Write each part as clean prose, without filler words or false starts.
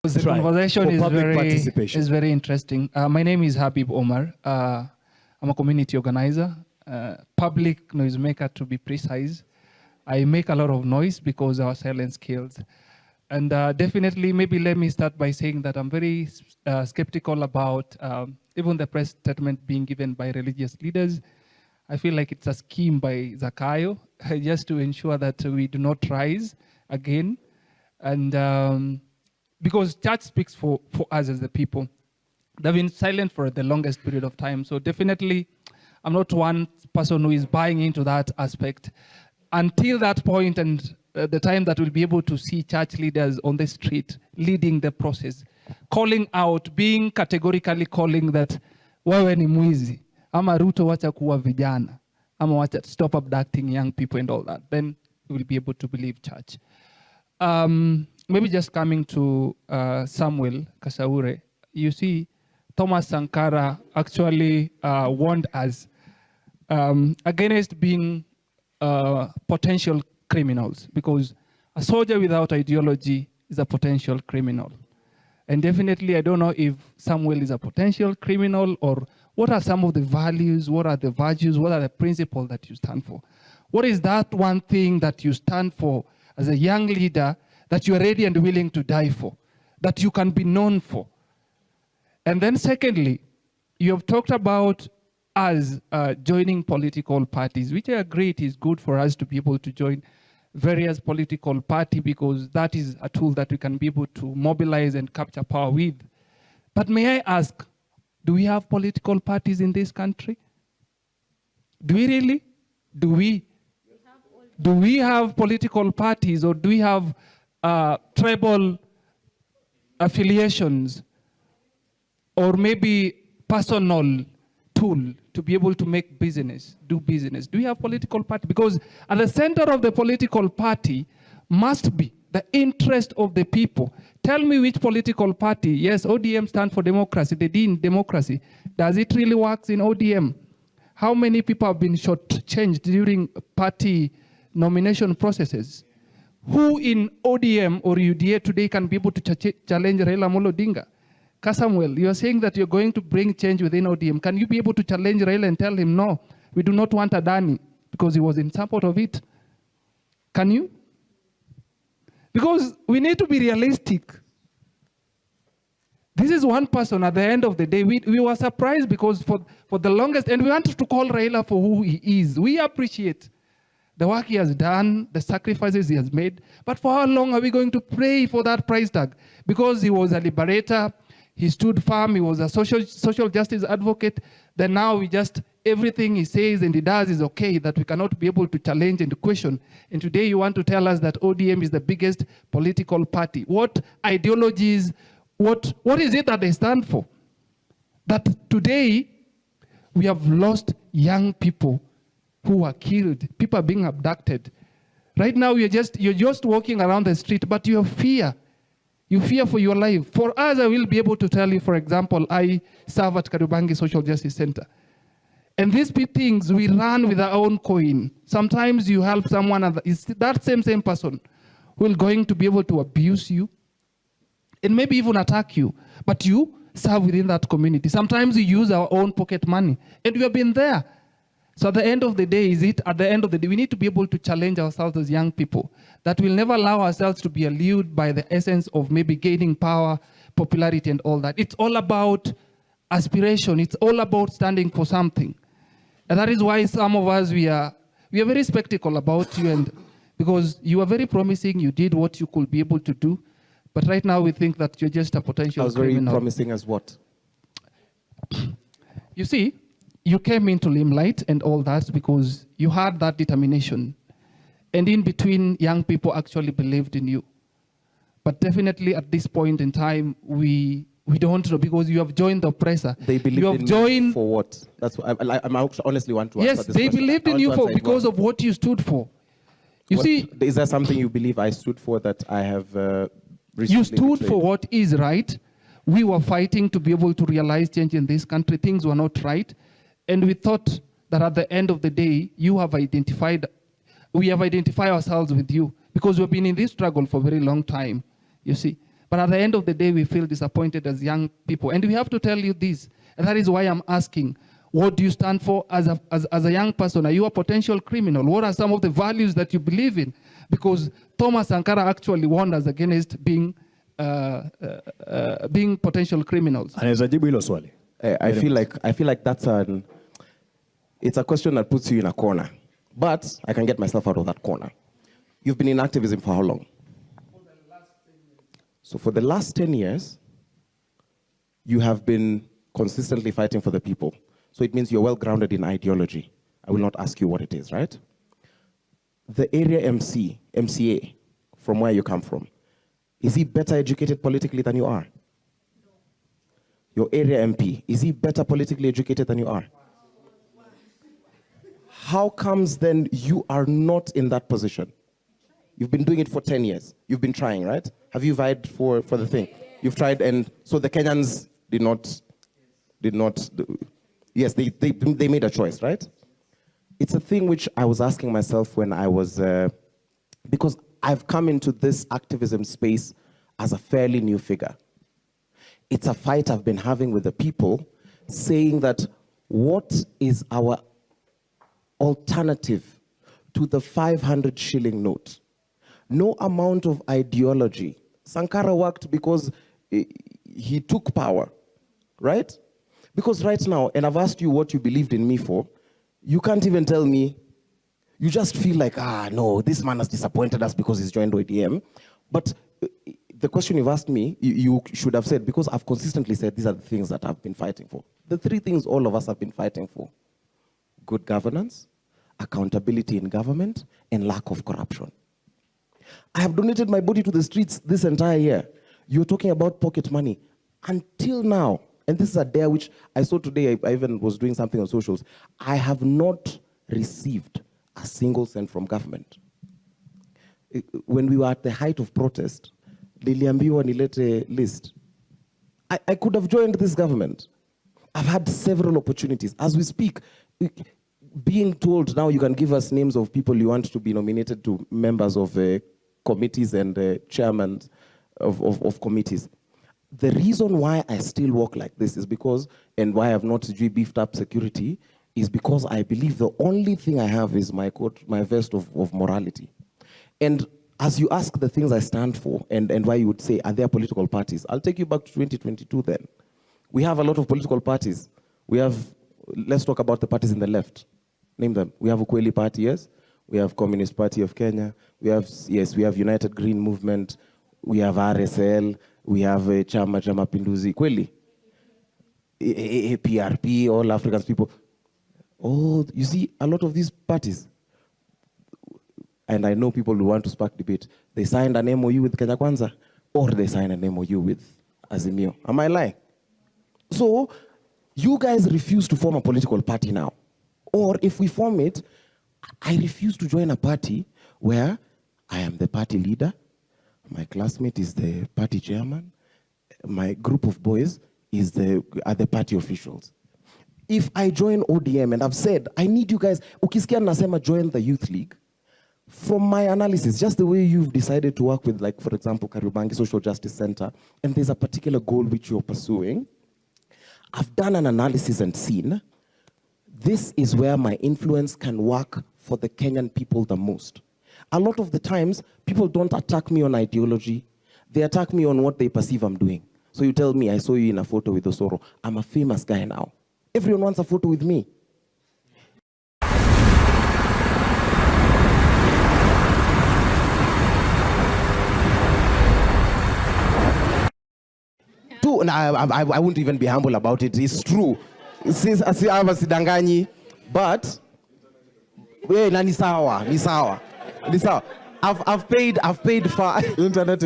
The conversation is very interesting. My name is Habib Omar. I'm a community organizer, public noisemaker to be precise. I make a lot of noise because our silence kills. And definitely, maybe let me start by saying that I'm very skeptical about even the press statement being given by religious leaders. I feel like it's a scheme by Zakayo just to ensure that we do not rise again. And because church speaks for us as the people. They've been silent for the longest period of time. So definitely, I'm not one person who is buying into that aspect. Until that point and the time that we'll be able to see church leaders on the street leading the process, calling out, being categorically calling that, wewe ni mwizi, ama Ruto wacha kuwa vijana, ama wacha stop abducting young people and all that, then we'll be able to believe church. Maybe just coming to Samuel Oure, you see, Thomas Sankara actually warned us against being potential criminals, because a soldier without ideology is a potential criminal. And definitely, I don't know if Samuel is a potential criminal, or what are some of the values, what are the virtues, what are the principles that you stand for? What is that one thing that you stand for as a young leader that you are ready and willing to die for, that you can be known for? And then secondly, you have talked about us joining political parties, which I agree it is good for us to be able to join various political parties, because that is a tool that we can be able to mobilize and capture power with. But may I ask, do we have political parties in this country? Do we really? Do we have political parties, or do we have tribal affiliations, or maybe personal tool to be able to make business, do business? Do we have political party? Because at the center of the political party must be the interest of the people. Tell me which political party, yes, ODM stands for democracy, the D in democracy. Does it really work in ODM? How many people have been shortchanged during party nomination processes? Who in ODM or UDA today can be able to challenge Raila Amolo Odinga? Kasmuel, you are saying that you're going to bring change within ODM. Can you be able to challenge Raila and tell him, no, we do not want Adani, because he was in support of it? Can you? Because we need to be realistic. This is one person at the end of the day. We were surprised because for the longest, and we wanted to call Raila for who he is. We appreciate the work he has done, the sacrifices he has made. But for how long are we going to pray for that price tag? Because he was a liberator, he stood firm, he was a social justice advocate. Then now we just, everything he says and he does is okay, that we cannot be able to challenge and question. And today you want to tell us that ODM is the biggest political party. What ideologies, what is it that they stand for? That today we have lost young people who are killed, people are being abducted. Right now you're just walking around the street, but you have fear. You fear for your life. For us, I will be able to tell you, for example, I serve at Kariobangi Social Justice Center. And these things, we run with our own coin. Sometimes you help someone, it's that same person who is going to be able to abuse you and maybe even attack you, but you serve within that community. Sometimes we use our own pocket money, and we have been there. So at the end of the day, we need to be able to challenge ourselves as young people, that we'll never allow ourselves to be allured by the essence of maybe gaining power, popularity, and all that. It's all about aspiration. It's all about standing for something. And that is why some of us, we are very skeptical about you, and because you are very promising, you did what you could be able to do, but right now we think that you're just a potential criminal. Very promising as what? You see, you came into limelight and all that because you had that determination. And in between, young people actually believed in you. But definitely at this point in time, we don't know, because you have joined the oppressor. They believed in you for what? That's what I honestly want to answer this question. Yes, they believed in you because of what you stood for. Is there something you believe I stood for that I have recently You stood betrayed? for what is right. We were fighting to be able to realize change in this country. Things were not right. And we thought that at the end of the day, we have identified ourselves with you, because we've been in this struggle for a very long time, you see. But at the end of the day, we feel disappointed as young people. And we have to tell you this. And that is why I'm asking, what do you stand for as a young person? Are you a potential criminal? What are some of the values that you believe in? Because Thomas Sankara actually warned us against being potential criminals. I feel like that's it's a question that puts you in a corner. But I can get myself out of that corner. You've been in activism for how long? So for the last 10 years, you have been consistently fighting for the people. So it means you're well grounded in ideology. I will not ask you what it is, right? The area MCA, from where you come from, is he better educated politically than you are? Your area MP, is he better politically educated than you are? How comes then you are not in that position? You've been doing it for 10 years. You've been trying, right? Have you vied for the thing? You've tried, and so the Kenyans did not, yes, they made a choice, right? It's a thing which I was asking myself when I was, because I've come into this activism space as a fairly new figure. It's a fight I've been having with the people, saying that what is our alternative to the 500 shilling note? No amount of ideology. Sankara worked because he took power, right? Because right now, and I've asked you what you believed in me for, you can't even tell me. You just feel like, no, this man has disappointed us because he's joined ODM. But the question you've asked me, you should have said, because I've consistently said these are the things that I've been fighting for. The three things all of us have been fighting for: good governance, accountability in government, and lack of corruption. I have donated my body to the streets this entire year. You're talking about pocket money. Until now, and this is a dare which I saw today, I even was doing something on socials, I have not received a single cent from government. When we were at the height of protest, niliambiwa nilete list. I could have joined this government. I've had several opportunities. As we speak, being told now you can give us names of people you want to be nominated to members of committees and chairmen of committees. The reason why I still work like this is because, and why I've not beefed up security, is because I believe the only thing I have is my vest of morality. And as you ask the things I stand for, and why you would say, are there political parties? I'll take you back to 2022 then. We have a lot of political parties. We have, let's talk about the parties in the left. Name them. We have Ukweli Party, yes. We have Communist Party of Kenya. We have, yes, we have United Green Movement. We have RSL. We have Chama Mapinduzi. Kweli. PRP, All African People. Oh, you see, a lot of these parties, and I know people who want to spark debate, they signed an MOU with Kenya Kwanza, or they signed an MOU with Azimio. Am I lying? So, you guys refuse to form a political party now. Or if we form it, I refuse to join a party where I am the party leader, my classmate is the party chairman, my group of boys are the party officials. If I join ODM, and I've said, I need you guys, ukisikia nasema join the youth league, from my analysis, just the way you've decided to work with, like, for example, Kariobangi Social Justice Center, and there's a particular goal which you're pursuing, I've done an analysis and seen, this is where my influence can work for the Kenyan people the most. A lot of the times, people don't attack me on ideology, they attack me on what they perceive I'm doing. So you tell me, I saw you in a photo with Osoro, I'm a famous guy now. Everyone wants a photo with me. And I won't even be humble about it. It's true. Since I was sidanganyi, but ni sawa. I've paid for internet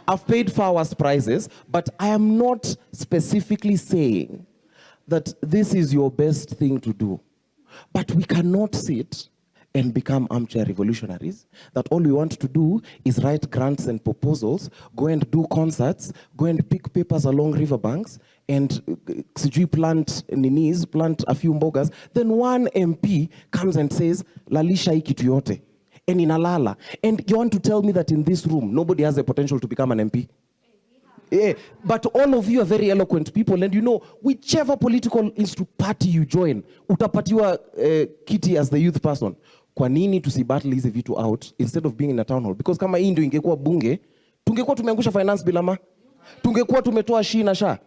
I've paid for worse prices, but I am not specifically saying that this is your best thing to do. But we cannot sit and become armchair revolutionaries, that all we want to do is write grants and proposals, go and do concerts, go and pick papers along riverbanks, and plant a few mbogas. Then one MP comes and says, lalisha hii kitu yote. and inalala. And you want to tell me that in this room, nobody has the potential to become an MP? Yeah, but all of you are very eloquent people, and you know, whichever political party you join, utapatiwa kiti as the youth person. Kwa nini tusibattle hizi vitu out instead of being in a town hall? Because kama hii ndio ingekuwa bunge, tungekuwa tumeangusha finance bilama, tungekuwa tumetoa shi na sha.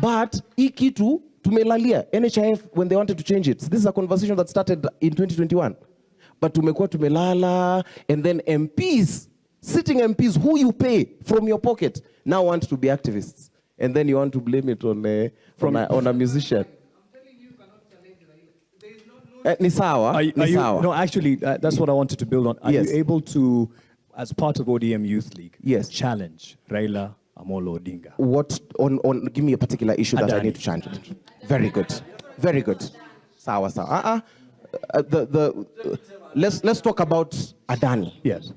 But hii kitu tumelalia. NHIF, when they wanted to change it, this is a conversation that started in 2021. But tumekuwa tumelala, and then MPs, sitting MPs who you pay from your pocket, now want to be activists. And then you want to blame it on a musician. No, actually, that's what I wanted to build on. Are you able to, as part of ODM Youth League, challenge Raila Amolo Odinga? What give me a particular issue that I need to challenge. Very good, very good. Sawa sawa. Let's talk about Adani. Yes.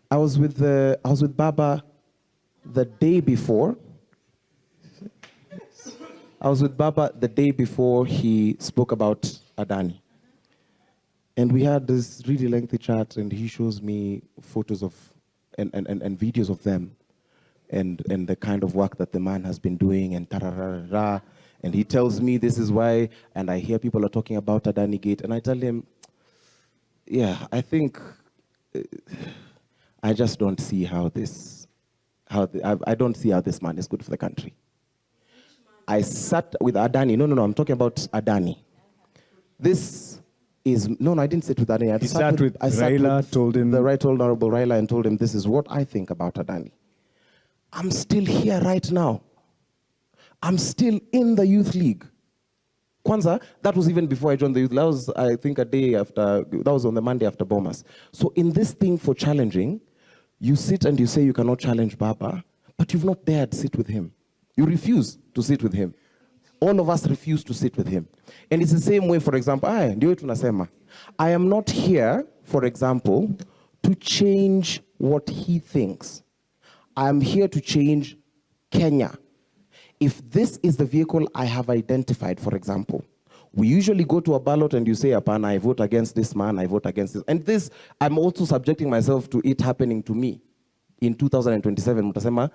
I was with Baba the day before. I was with Baba the day before he spoke about Adani. And we had this really lengthy chat, and he shows me photos of and videos of them and the kind of work that the man has been doing, and tararara. And he tells me this is why, and I hear people are talking about Adani Gate, and I tell him, yeah, I think I just don't see how I don't see how this man is good for the country. I sat with Adani. No, I'm talking about Adani. This is, no, I didn't sit with Adani. I sat with Raila, told him. The Right Honorable Raila, and told him this is what I think about Adani. I'm still here right now. I'm still in the Youth League. Kwanza, that was even before I joined the Youth League. That was, I think, a day after, that was on the Monday after Bomas. So in this thing for challenging, you sit and you say you cannot challenge Baba, but you've not dared sit with him. You refuse to sit with him. All of us refuse to sit with him. And it's the same way, for example, I am not here, for example, to change what he thinks. I am here to change Kenya. If this is the vehicle I have identified, for example, we usually go to a ballot and you say, Apana, I vote against this man, I vote against this. And this, I'm also subjecting myself to it happening to me. In 2027, mutasema,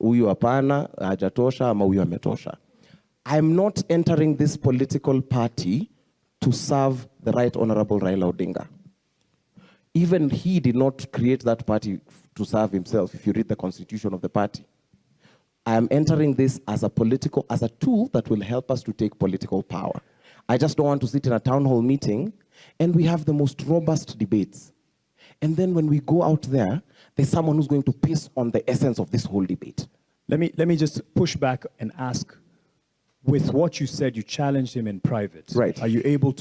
uyu apana, hajatosha, ama uyu ametosha. I'm not entering this political party to serve the Right Honorable Raila Odinga. Even he did not create that party to serve himself, if you read the constitution of the party. I am entering this as a tool that will help us to take political power. I just don't want to sit in a town hall meeting and we have the most robust debates. And then when we go out there, there's someone who's going to piss on the essence of this whole debate. Let me just push back and ask, with what you said, you challenged him in private. Right. Are you able to